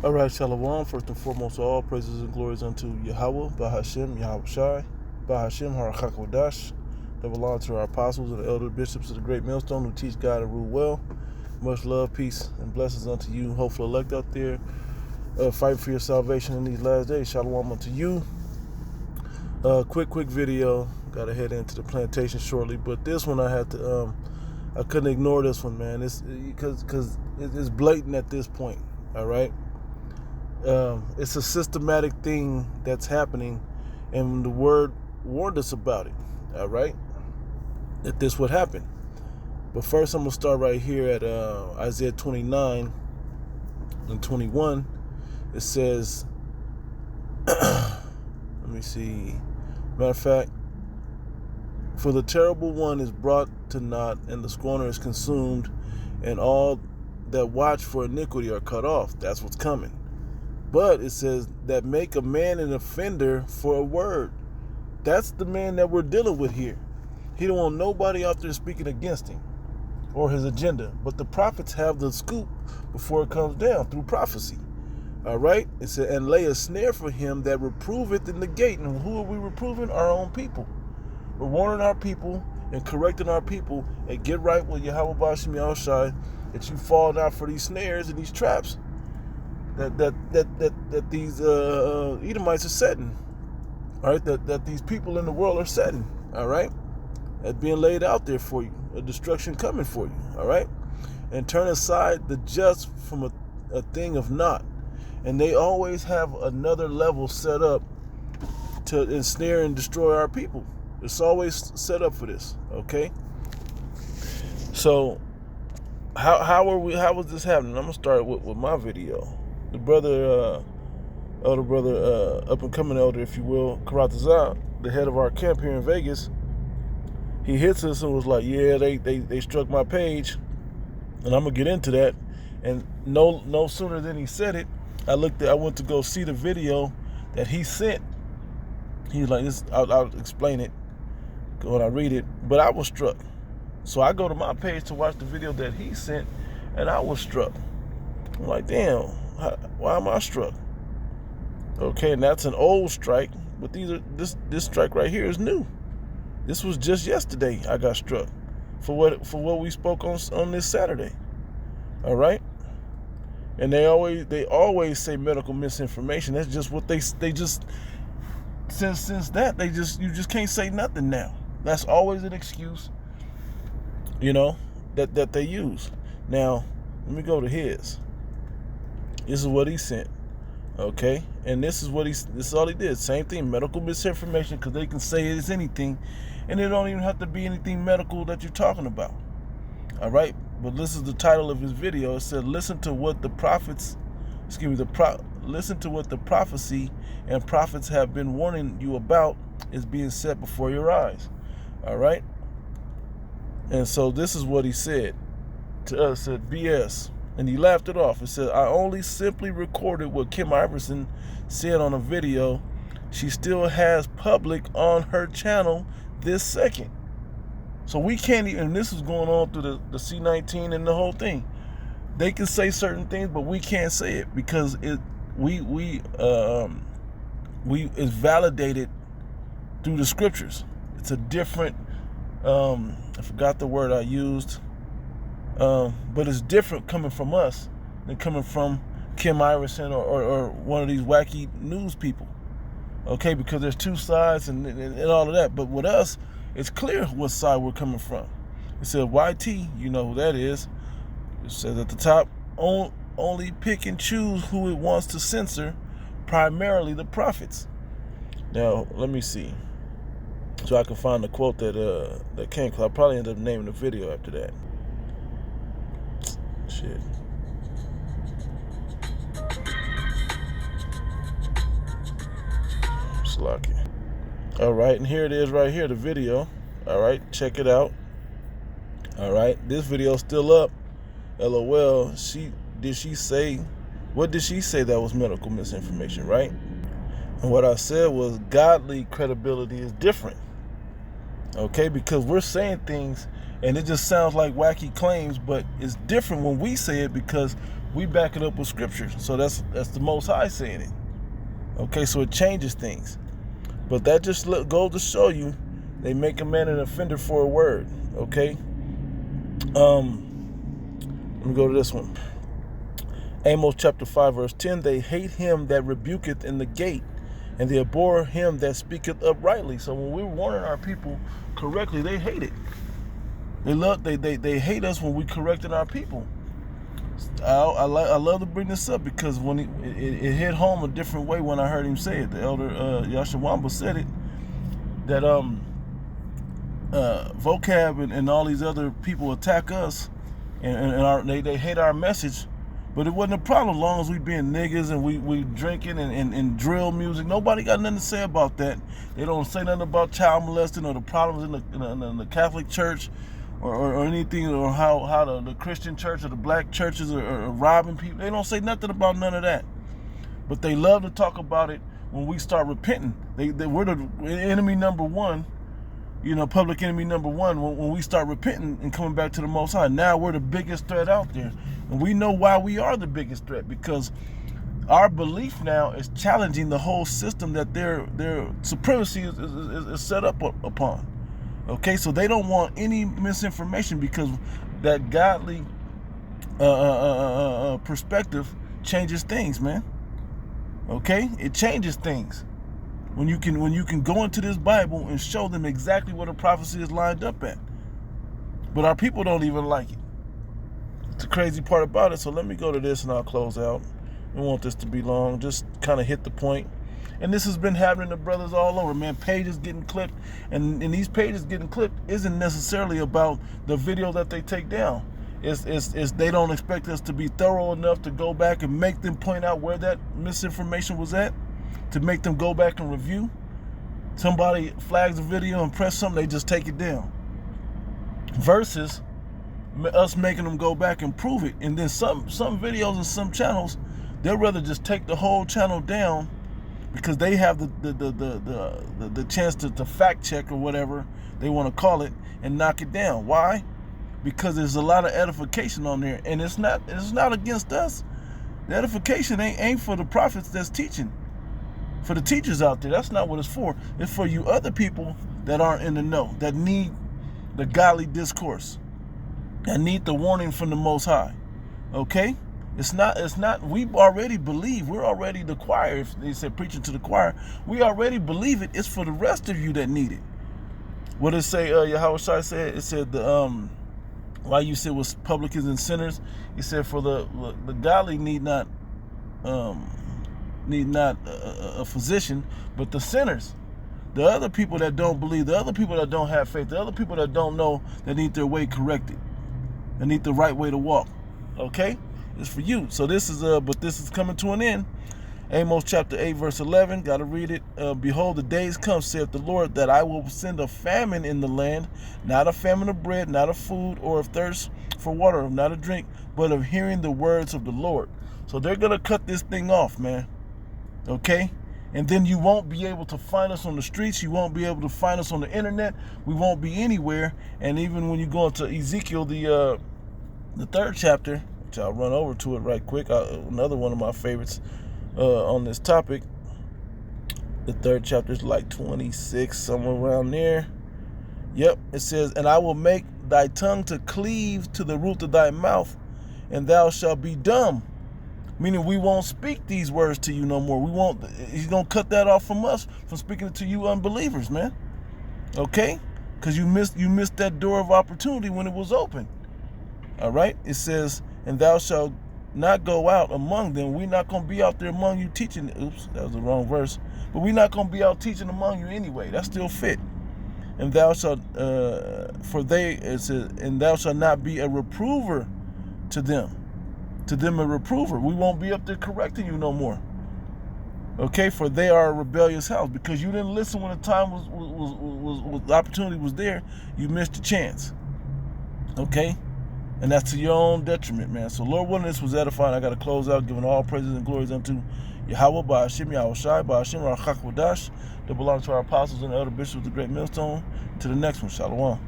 All right, Shalom. First and foremost, all praises and glories unto Yahweh, Bahashem, Yahweh Shai, Bahashem, Harachakwadash, that belong to our apostles and the elder bishops of the great millstone who teach God and rule well. Much love, peace, and blessings unto you, hopeful elect out there. Fight for your salvation in these last days. Shalom unto you. Quick video. Got to head into the plantation shortly, but this one I had to. I couldn't ignore this one, man. It's because it's blatant at this point. All right. It's a systematic thing that's happening, and the word warned us about it. All right, that this would happen. But first, I'm gonna start right here at Isaiah 29 and 21. It says, let me see. Matter of fact, for the terrible one is brought to naught, and the scorner is consumed, and all that watch for iniquity are cut off. That's what's coming. But it says that make a man an offender for a word. That's the man that we're dealing with here. He don't want nobody out there speaking against him or his agenda. But the prophets have the scoop before it comes down through prophecy. All right? It said, and lay a snare for him that reproveth in the gate. And who are we reproving? Our own people. We're warning our people and correcting our people and get right with Yahweh Bashim Yahushai, that you fall down for these snares and these traps that these Edomites are setting, all right? That these people in the world are setting, all right? That's being laid out there for you, a destruction coming for you, all right? And turn aside the just from a thing of naught. And they always have another level set up to ensnare and destroy our people. It's always set up for this, okay? So how was this happening? I'm gonna start with my video. The brother, elder brother, up and coming elder, if you will, Karatazah, the head of our camp here in Vegas, he hits us and was like, yeah, they struck my page, and I'm gonna get into that. And no sooner than he said it, I went to go see the video that he sent. He's like, this, I'll explain it when I read it, but I was struck. So I go to my page to watch the video that he sent, and I was struck. I'm like, damn, why am I struck? Okay, and that's an old strike, but this strike right here is new. This was just yesterday I got struck for what we spoke on this Saturday. All right, and they always say medical misinformation. That's just what they just since that you just can't say nothing now. That's always an excuse, you know, that they use. Now let me go to his. This is what he sent, okay? And this is all he did. Same thing, medical misinformation, because they can say it's anything, and it don't even have to be anything medical that you're talking about. All right? But this is the title of his video. It said, listen to what the prophecy and prophets have been warning you about is being set before your eyes. All right? And so this is what he said to us, said BS. And he laughed it off. It said, I only simply recorded what Kim Iverson said on a video she still has public on her channel this second. So we can't even, and this is going on through the C19 and the whole thing. They can say certain things, but we can't say it because it's validated through the scriptures. It's a different, I forgot the word I used. But it's different coming from us than coming from Kim Iverson or one of these wacky news people. Okay, because there's two sides and all of that. But with us, it's clear what side we're coming from. It said YT, you know who that is. It says at the top, only pick and choose who it wants to censor, primarily the prophets. Now, let me see. So I can find the quote that came, because I'll probably end up naming the video after that. Shit. Slocky. All right, and here it is right here, the video. All right, check it out. All right, this video's still up. LOL. What did she say that was medical misinformation, right? And what I said was godly credibility is different. Okay, because we're saying things and it just sounds like wacky claims, but it's different when we say it because We back it up with scripture. So that's the Most High saying it. Okay, so it changes things. But that just goes to show you, they make a man an offender for a word. Okay. Let me go to this one. Amos chapter 5 verse 10. They hate him that rebuketh in the gate, and they abhor him that speaketh uprightly. So when we're warning our people correctly, they hate it. They hate us when we correcting our people. I love to bring this up because when it hit home a different way when I heard him say it. The elder Yashawamba said it, that Vocab and all these other people attack us, and they hate our message, but it wasn't a problem as long as we being niggas and we drinking and drill music. Nobody got nothing to say about that. They don't say nothing about child molesting or the problems in the Catholic Church or anything, or how the Christian church or the black churches are robbing people. They don't say nothing about none of that. But they love to talk about it when we start repenting. We're the enemy number one, public enemy number one when we start repenting and coming back to the Most High. Now we're the biggest threat out there. And we know why we are the biggest threat, because our belief now is challenging the whole system that their supremacy is set up upon. Okay, so they don't want any misinformation, because that godly perspective changes things, man. Okay, it changes things when you can go into this Bible and show them exactly where the prophecy is lined up at. But our people don't even like it. It's the crazy part about it. So let me go to this and I'll close out. I don't want this to be long. Just kind of hit the point. And this has been happening to brothers all over, man. Pages getting clipped, and these pages getting clipped isn't necessarily about the video that they take down. It's they don't expect us to be thorough enough to go back and make them point out where that misinformation was at, to make them go back and review. Somebody flags a video and press something, they just take it down. Versus us making them go back and prove it. And then some videos and some channels, they'll rather just take the whole channel down, because they have the chance to fact check or whatever they want to call it and knock it down. Why? Because there's a lot of edification on there, and it's not against us. The edification ain't for the prophets that's teaching. For the teachers out there, that's not what it's for. It's for you other people that aren't in the know, that need the godly discourse, that need the warning from the Most High. Okay? It's not, we already believe, we're already the choir. If they said preaching to the choir, we already believe it. It's for the rest of you that need it. What did it say, Yahweh Shai said? It said, why you said was publicans and sinners. He said, for the godly need not a physician, but the sinners, the other people that don't believe, the other people that don't have faith, the other people that don't know, that need their way corrected, that need the right way to walk. Okay? It's for you. So this is but this is coming to an end. Amos chapter 8 verse 11. Got to read it. Behold, the days come, saith the Lord, that I will send a famine in the land, not a famine of bread, not of food, or of thirst for water, not of drink, but of hearing the words of the Lord. So they're gonna cut this thing off, man. Okay? And then you won't be able to find us on the streets. You won't be able to find us on the internet. We won't be anywhere. And even when you go into Ezekiel, the 3rd chapter, which I'll run over to it right quick. Another one of my favorites on this topic. The 3rd chapter is like 26, somewhere around there. Yep, it says, and I will make thy tongue to cleave to the roof of thy mouth, and thou shalt be dumb. Meaning we won't speak these words to you no more. We won't. He's going to cut that off from us, from speaking to you unbelievers, man. Okay? Because you missed that door of opportunity when it was open. All right? It says, and thou shalt not go out among them. We're not going to be out there among you teaching. Oops, that was the wrong verse. But we're not going to be out teaching among you anyway. That's still fit. And thou shalt, it says, and thou shalt not be a reprover to them. To them a reprover. We won't be up there correcting you no more. Okay, for they are a rebellious house. Because you didn't listen when the time was the opportunity was there. You missed the chance. Okay? And that's to your own detriment, man. So Lord willing, this was edifying. I got to close out, giving all praises and glories unto Yahweh, by Hashem, Yahweh Shai, by Hashem, Rachak Wadash, that belong to our apostles and the elder bishops of the great millstone. To the next one, Shalom.